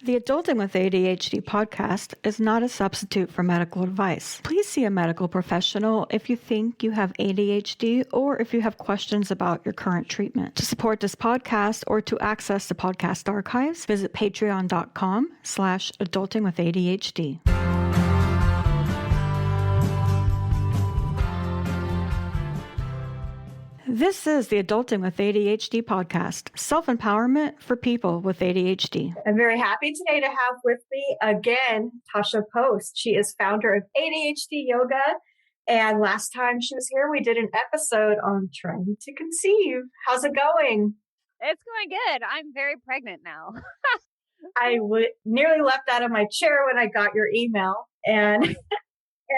The Adulting with ADHD podcast is not a substitute for medical advice. Please see a medical professional if you think you have ADHD or if you have questions about your current treatment. To support this podcast or to access the podcast archives, visit patreon.com/adultingwithadhd. This is the Adulting with ADHD podcast, self-empowerment for people with ADHD. I'm very happy today to have with me again, Taucha Post. She is founder of ADHD Yoga. And last time she was here, we did an episode on trying to conceive. How's it going? It's going good. I'm very pregnant now. I nearly leapt out of my chair when I got your email. And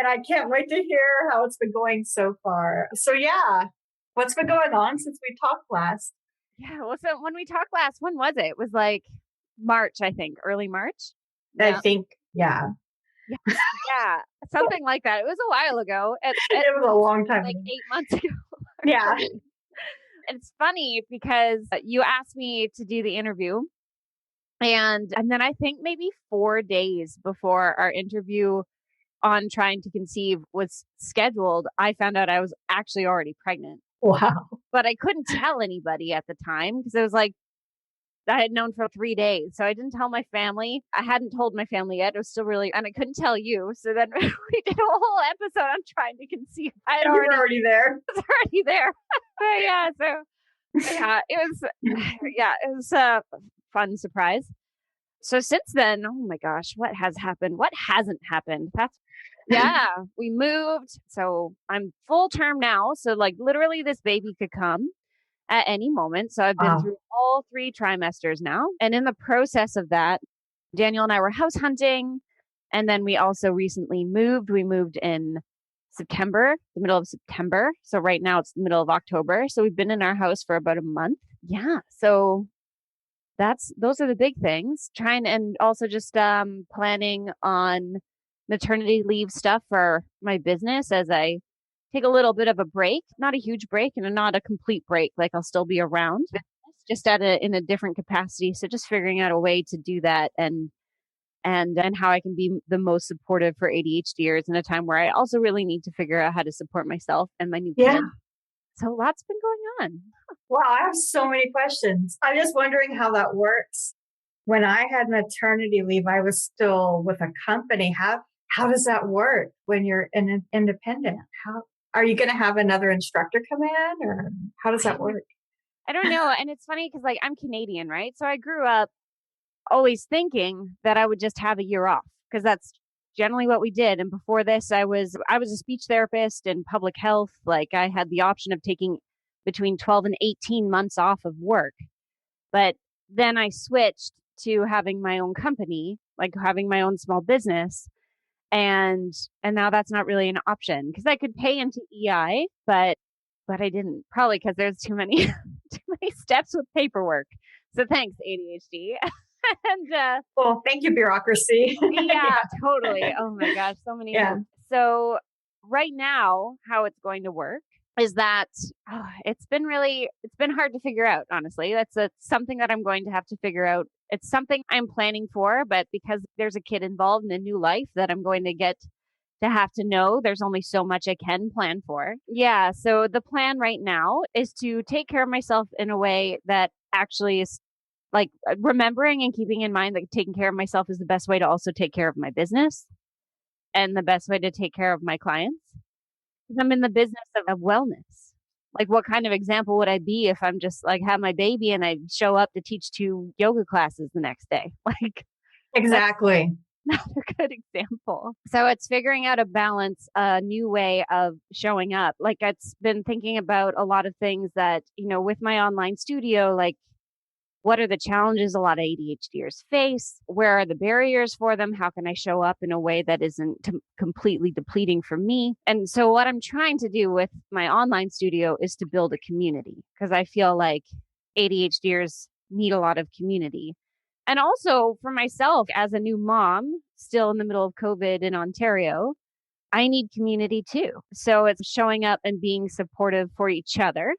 I can't wait to hear how it's been going so far. So yeah. What's been going on since we talked last? Yeah, well, so when we talked last, when was it? It was like March, I think, early March. I think, yeah. Yeah, something like that. It was a while ago. It was a long time like ago. 8 months ago. Yeah. It's funny because you asked me to do the interview. And then I think maybe 4 days before our interview on trying to conceive was scheduled, I found out I was actually already pregnant. Wow. But I couldn't tell anybody at the time because it was like I had known for 3 days. So I didn't tell my family. I hadn't told my family yet. It was still really, and I couldn't tell you. So then we did a whole episode on trying to conceive. You were already there. I was already there. But yeah. So yeah, it was a fun surprise. So since then, oh my gosh, what has happened? What hasn't happened? Yeah, we moved. So I'm full term now. So like literally this baby could come at any moment. So I've been through all 3 trimesters now. And in the process of that, Daniel and I were house hunting. And then we also recently moved. We moved in September, the middle of September. So right now it's the middle of October. So we've been in our house for about a month. Yeah. So those are the big things. And also just planning on maternity leave stuff for my business as I take a little bit of a break, not a huge break and not a complete break. Like I'll still be around, just in a different capacity. So just figuring out a way to do that and how I can be the most supportive for ADHDers in a time where I also really need to figure out how to support myself and my new kid. So lots been going on. Wow, I have so many questions. I'm just wondering how that works. When I had maternity leave, I was still with a company. How does that work when you're an independent? How are you going to have another instructor come in, or how does that work? I don't know. And it's funny because like I'm Canadian, right? So I grew up always thinking that I would just have a year off because that's generally what we did. And before this, I was a speech therapist in public health. Like I had the option of taking between 12 and 18 months off of work. But then I switched to having my own company, like having my own small business. And now that's not really an option because I could pay into EI, but I didn't, probably because there's too many steps with paperwork. So thanks, ADHD. And well, thank you, bureaucracy. Yeah, totally. Oh my gosh, so many. Yeah. So right now, how it's going to work is that it's been hard to figure out, honestly. That's something that I'm going to have to figure out. It's something I'm planning for, but because there's a kid involved in a new life that I'm going to get to have to know, there's only so much I can plan for. Yeah. So the plan right now is to take care of myself in a way that actually is like remembering and keeping in mind that taking care of myself is the best way to also take care of my business and the best way to take care of my clients. Because I'm in the business of wellness. Like what kind of example would I be if I'm just like have my baby and I show up to teach 2 yoga classes the next day? Like exactly. Not a good example. So it's figuring out a balance, a new way of showing up. Like it's been thinking about a lot of things that, with my online studio, like what are the challenges a lot of ADHDers face? Where are the barriers for them? How can I show up in a way that isn't completely depleting for me? And so what I'm trying to do with my online studio is to build a community because I feel like ADHDers need a lot of community. And also for myself as a new mom, still in the middle of COVID in Ontario, I need community too. So it's showing up and being supportive for each other.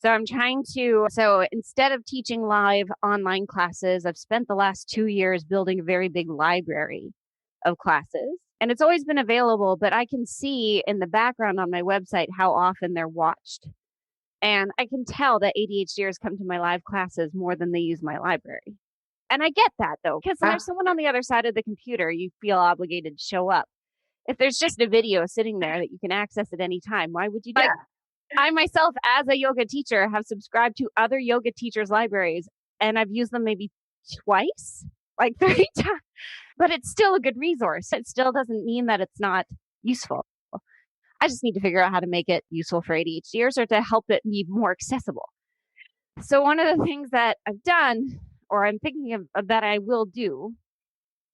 So I'm trying to, so instead of teaching live online classes, I've spent the last 2 years building a very big library of classes. And it's always been available, but I can see in the background on my website how often they're watched. And I can tell that ADHDers come to my live classes more than they use my library. And I get that though, because when there's someone on the other side of the computer, you feel obligated to show up. If there's just a video sitting there that you can access at any time, why would you do that? I myself, as a yoga teacher, have subscribed to other yoga teachers' libraries, and I've used them maybe twice, like 3 times. But it's still a good resource. It still doesn't mean that it's not useful. I just need to figure out how to make it useful for ADHDers or to help it be more accessible. So one of the things that I've done, or I'm thinking of that I will do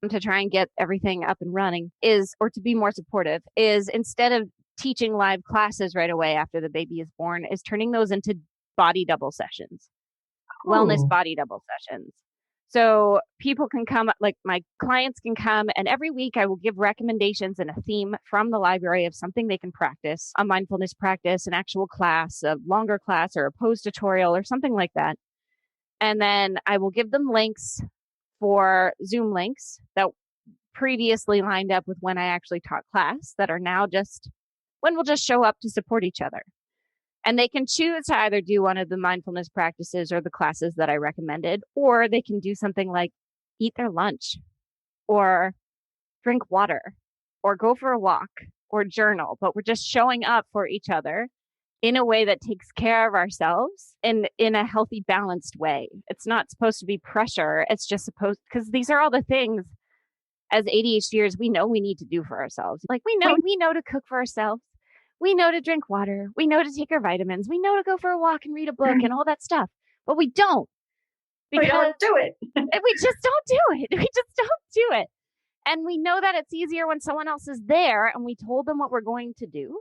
to try and get everything up and running is, or to be more supportive, is instead of teaching live classes right away after the baby is born, is turning those into body double sessions, wellness body double sessions. So people can come, like my clients can come, and every week I will give recommendations and a theme from the library of something they can practice, a mindfulness practice, an actual class, a longer class, or a pose tutorial or something like that. And then I will give them links for Zoom links that previously lined up with when I actually taught class that are now just when we'll just show up to support each other. And they can choose to either do one of the mindfulness practices or the classes that I recommended, or they can do something like eat their lunch or drink water or go for a walk or journal. But we're just showing up for each other in a way that takes care of ourselves and in a healthy, balanced way. It's not supposed to be pressure. It's just supposed, because these are all the things as ADHDers we know we need to do for ourselves. Like we know to cook for ourselves. We know to drink water. We know to take our vitamins. We know to go for a walk and read a book and all that stuff. But we don't. We don't do it. We just don't do it. We just don't do it. And we know that it's easier when someone else is there and we told them what we're going to do.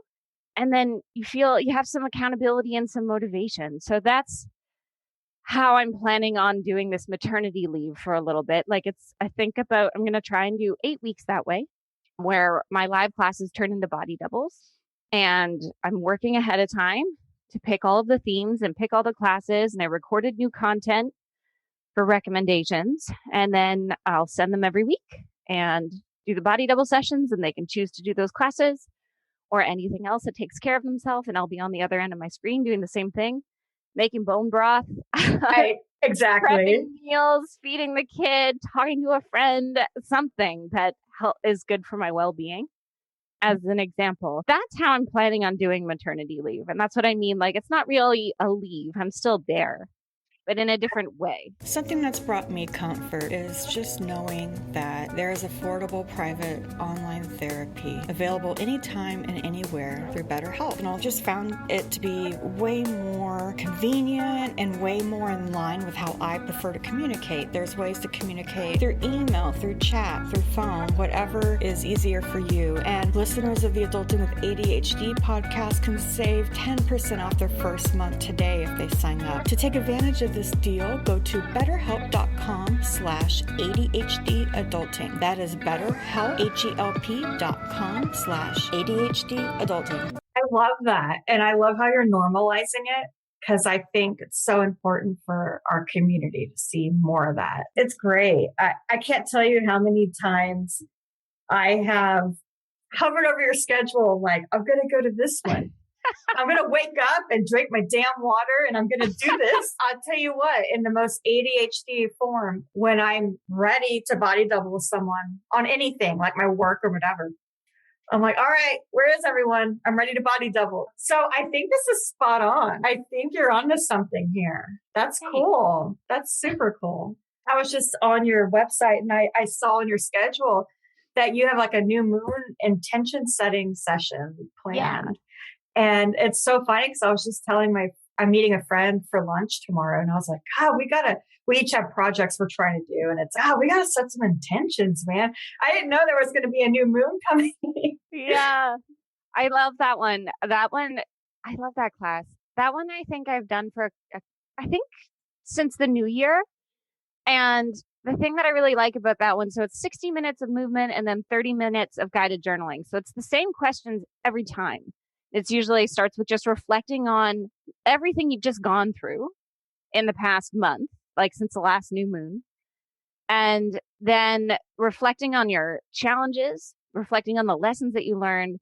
And then you feel you have some accountability and some motivation. So that's how I'm planning on doing this maternity leave for a little bit. Like I'm going to try and do 8 weeks that way, where my live classes turn into body doubles. And I'm working ahead of time to pick all of the themes and pick all the classes. And I recorded new content for recommendations. And then I'll send them every week and do the body double sessions. And they can choose to do those classes or anything else that takes care of themselves. And I'll be on the other end of my screen doing the same thing, making bone broth, Right, exactly. prepping meals, feeding the kid, talking to a friend, something that is good for my well-being. As an example, that's how I'm planning on doing maternity leave. And that's what I mean. Like, it's not really a leave. I'm still there, but in a different way. Something that's brought me comfort is just knowing that there is affordable private online therapy available anytime and anywhere through BetterHelp. And I just found it to be way more convenient and way more in line with how I prefer to communicate. There's ways to communicate through email, through chat, through phone, whatever is easier for you. And listeners of the Adulting with ADHD podcast can save 10% off their first month today if they sign up. To take advantage of this deal, go to betterhelp.com/ADHD adulting. That is BetterHelp, HELP.com/ADHD adulting. I love that. And I love how you're normalizing it, because I think it's so important for our community to see more of that. It's great. I can't tell you how many times I have hovered over your schedule, like, I'm going to go to this one. I'm going to wake up and drink my damn water and I'm going to do this. I'll tell you what, in the most ADHD form, when I'm ready to body double with someone on anything, like my work or whatever, I'm like, all right, where is everyone? I'm ready to body double. So I think this is spot on. I think you're onto something here. That's cool. That's super cool. I was just on your website and I saw on your schedule that you have like a new moon intention setting session planned. Yeah. And it's so funny because I was just telling I'm meeting a friend for lunch tomorrow. And I was like, we each have projects we're trying to do. And it's, we got to set some intentions, man. I didn't know there was going to be a new moon coming. Yeah. I love that one. I love that class. That one I think I've done for, I think since the new year. And the thing that I really like about that one, so it's 60 minutes of movement and then 30 minutes of guided journaling. So it's the same questions every time. It's usually starts with just reflecting on everything you've just gone through in the past month, like since the last new moon. And then reflecting on your challenges, reflecting on the lessons that you learned,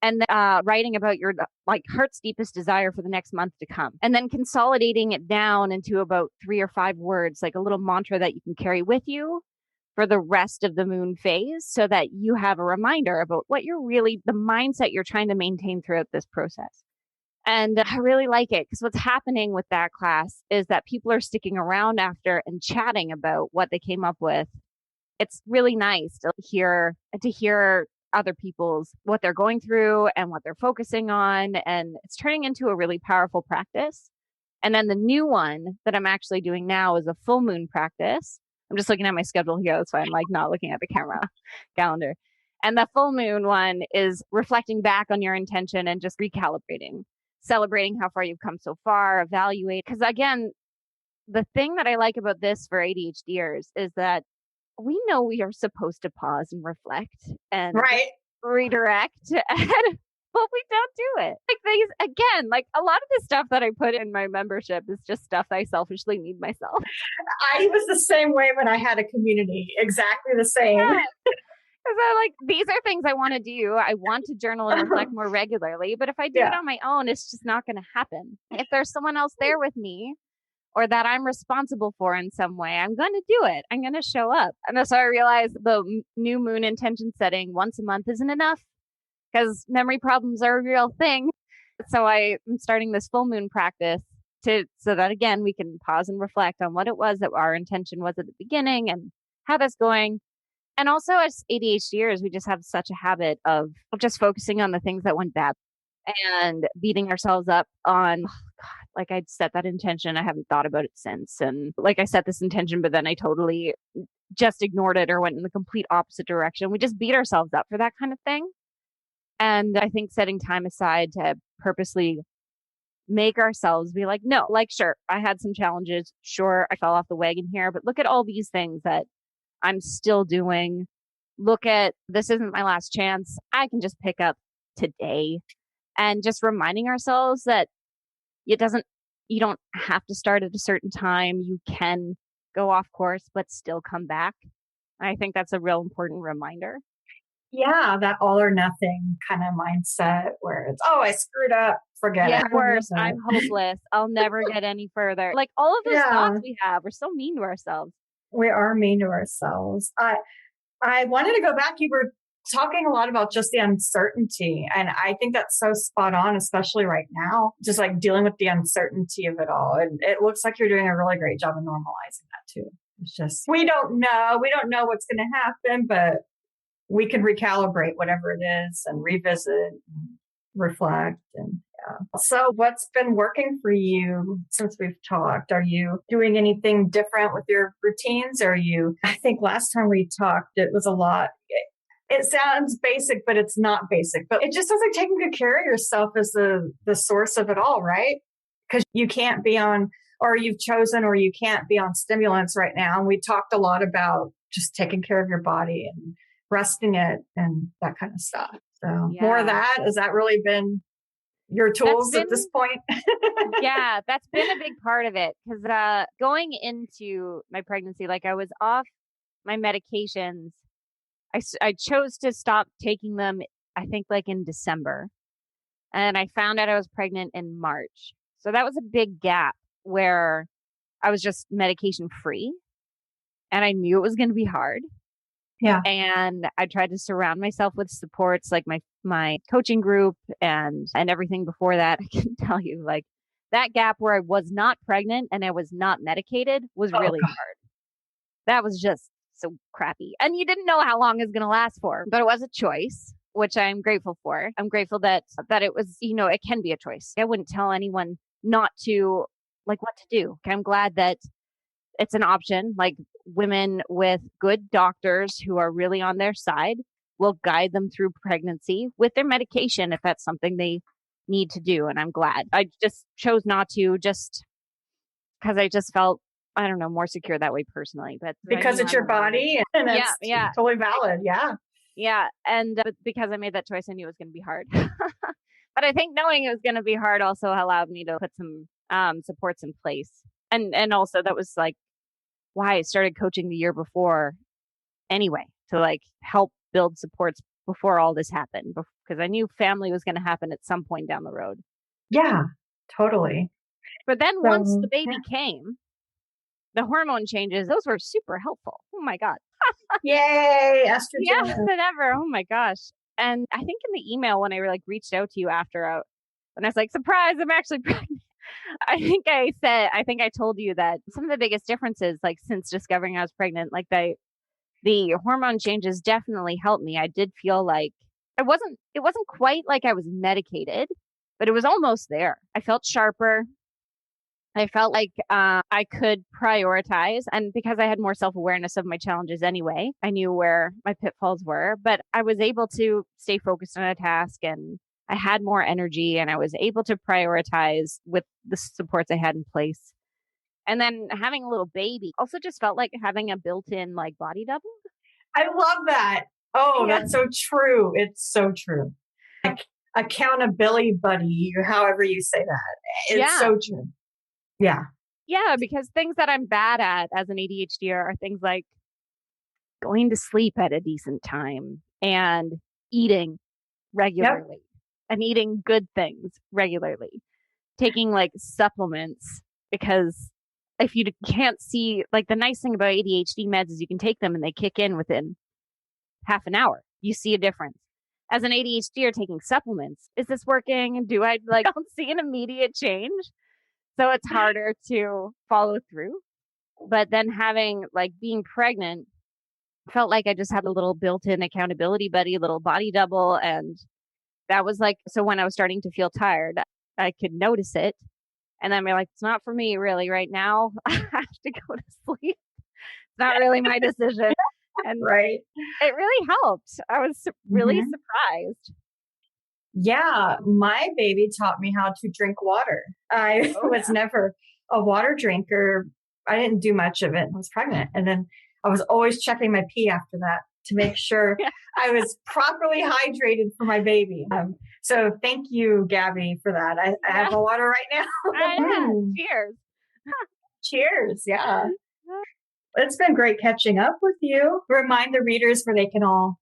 and then writing about your like heart's deepest desire for the next month to come. And then consolidating it down into about 3 or 5 words, like a little mantra that you can carry with you for the rest of the moon phase, so that you have a reminder about what you're really, the mindset you're trying to maintain throughout this process. And I really like it because what's happening with that class is that people are sticking around after and chatting about what they came up with. It's really nice to hear other people's, what they're going through and what they're focusing on. And it's turning into a really powerful practice. And then the new one that I'm actually doing now is a full moon practice. I'm just looking at my schedule here. That's why I'm like not looking at the camera calendar. And the full moon one is reflecting back on your intention and just recalibrating, celebrating how far you've come so far, evaluate. Because again, the thing that I like about this for ADHDers is that we know we are supposed to pause and reflect and redirect, but we don't do it. Like these, again, like a lot of the stuff that I put in my membership is just stuff I selfishly need myself. I was the same way when I had a community, exactly the same. Yeah. Because I like, these are things I want to do. I want to journal and reflect more regularly, but if I do it on my own, it's just not going to happen. If there's someone else there with me, or that I'm responsible for in some way, I'm going to do it. I'm going to show up. And so I realized the new moon intention setting once a month isn't enough because memory problems are a real thing. So I'm starting this full moon practice so that, again, we can pause and reflect on what it was that our intention was at the beginning and how that's going. And also as ADHDers, we just have such a habit of just focusing on the things that went bad and beating ourselves up on, oh God, like I'd set that intention. I haven't thought about it since. And like I set this intention, but then I totally just ignored it or went in the complete opposite direction. We just beat ourselves up for that kind of thing. And I think setting time aside to purposely make ourselves be like, no, like, sure, I had some challenges. Sure, I fell off the wagon here, but look at all these things that I'm still doing. Look at, this isn't my last chance. I can just pick up today. And just reminding ourselves that you don't have to start at a certain time. You can go off course, but still come back. I think that's a real important reminder. Yeah, that all or nothing kind of mindset where it's, oh, I screwed up, forget it. Worse, I'm hopeless. I'll never get any further. Like all of those thoughts we have, we're so mean to ourselves. We are mean to ourselves. I wanted to go back. You were talking a lot about just the uncertainty. And I think that's so spot on, especially right now, just like dealing with the uncertainty of it all. And it looks like you're doing a really great job of normalizing that too. It's just, we don't know what's going to happen, but we can recalibrate whatever it is and revisit and reflect. And so what's been working for you since we've talked? Are you doing anything different with your routines? I think last time we talked, it was a lot. It sounds basic, but it's not basic. But it just sounds like taking good care of yourself is the source of it all, right? Because you can't be on, or you've chosen, or you can't be on stimulants right now. And we talked a lot about just taking care of your body and resting it and that kind of stuff. So more of that. Has that really been your tools at this point? Yeah, that's been a big part of it. Because going into my pregnancy, like I was off my medications. I chose to stop taking them, I think like in December. And I found out I was pregnant in March. So that was a big gap where I was just medication free. And I knew it was going to be hard. Yeah. And I tried to surround myself with supports like my coaching group and everything before that. I can tell you, like, that gap where I was not pregnant and I was not medicated was really hard. That was just so crappy. And you didn't know how long it was going to last for, but it was a choice, which I'm grateful for. I'm grateful that it was, it can be a choice. I wouldn't tell anyone not to, like, what to do. I'm glad that it's an option. Like, women with good doctors who are really on their side will guide them through pregnancy with their medication if that's something they need to do. And I'm glad. I just chose not to, just because I just felt, I don't know, more secure that way personally. But because it's your body and it's totally valid. Yeah. Yeah. And because I made that choice, I knew it was going to be hard. But I think knowing it was going to be hard also allowed me to put some supports in place. And also that was like why I started coaching the year before anyway, to like help build supports before all this happened, because I knew family was going to happen at some point down the road. Yeah, totally. But then once the baby came, the hormone changes, those were super helpful. Oh my God. Yay, estrogen. Yeah, than ever. Oh my gosh. And I think in the email when I like reached out to you after, when I was like, surprise, I'm actually pregnant. I think I told you that some of the biggest differences, like since discovering I was pregnant, like the hormone changes definitely helped me. I did feel like it wasn't quite like I was medicated, but it was almost there. I felt sharper. I felt like I could prioritize. And because I had more self-awareness of my challenges anyway, I knew where my pitfalls were, but I was able to stay focused on a task, and I had more energy, and I was able to prioritize with the supports I had in place. And then having a little baby also just felt like having a built-in like body double. I love that. Oh, yeah. That's so true. It's so true. Like accountability buddy, however you say that. It's so true. Yeah. Yeah, because things that I'm bad at as an ADHDer are things like going to sleep at a decent time and eating regularly and eating good things regularly, taking like supplements, because if you can't see, like the nice thing about ADHD meds is you can take them and they kick in within half an hour. You see a difference. As an ADHDer taking supplements, is this working? Do I don't see an immediate change? So it's harder to follow through. But then being pregnant felt like I just had a little built-in accountability buddy, a little body double. And that was so when I was starting to feel tired, I could notice it. And then I'm like, it's not for me really right now. I have to go to sleep. It's not really my decision. And right. It really helped. I was really surprised. Yeah, my baby taught me how to drink water. I was never a water drinker. I didn't do much of it. I was pregnant. And then I was always checking my pee after that to make sure I was properly hydrated for my baby. So thank you, Gabby, for that. I have my water right now. Cheers. Cheers. Yeah. It's been great catching up with you. Remind the readers where they can all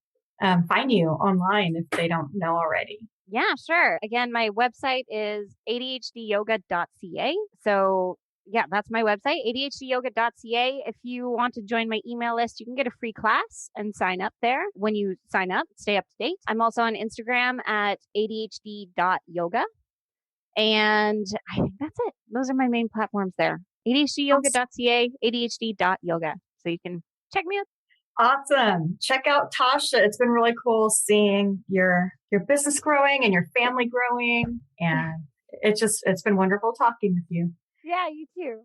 find you online if they don't know already. Yeah, sure. Again, my website is ADHDyoga.ca. So yeah, that's my website, ADHDyoga.ca. If you want to join my email list, you can get a free class and sign up there. When you sign up, stay up to date. I'm also on Instagram at ADHD.yoga. And I think that's it. Those are my main platforms there. ADHDyoga.ca, ADHD.yoga. So you can check me out. Awesome. Check out Taucha. It's been really cool seeing your business growing and your family growing. And it's been wonderful talking with you. Yeah, you too.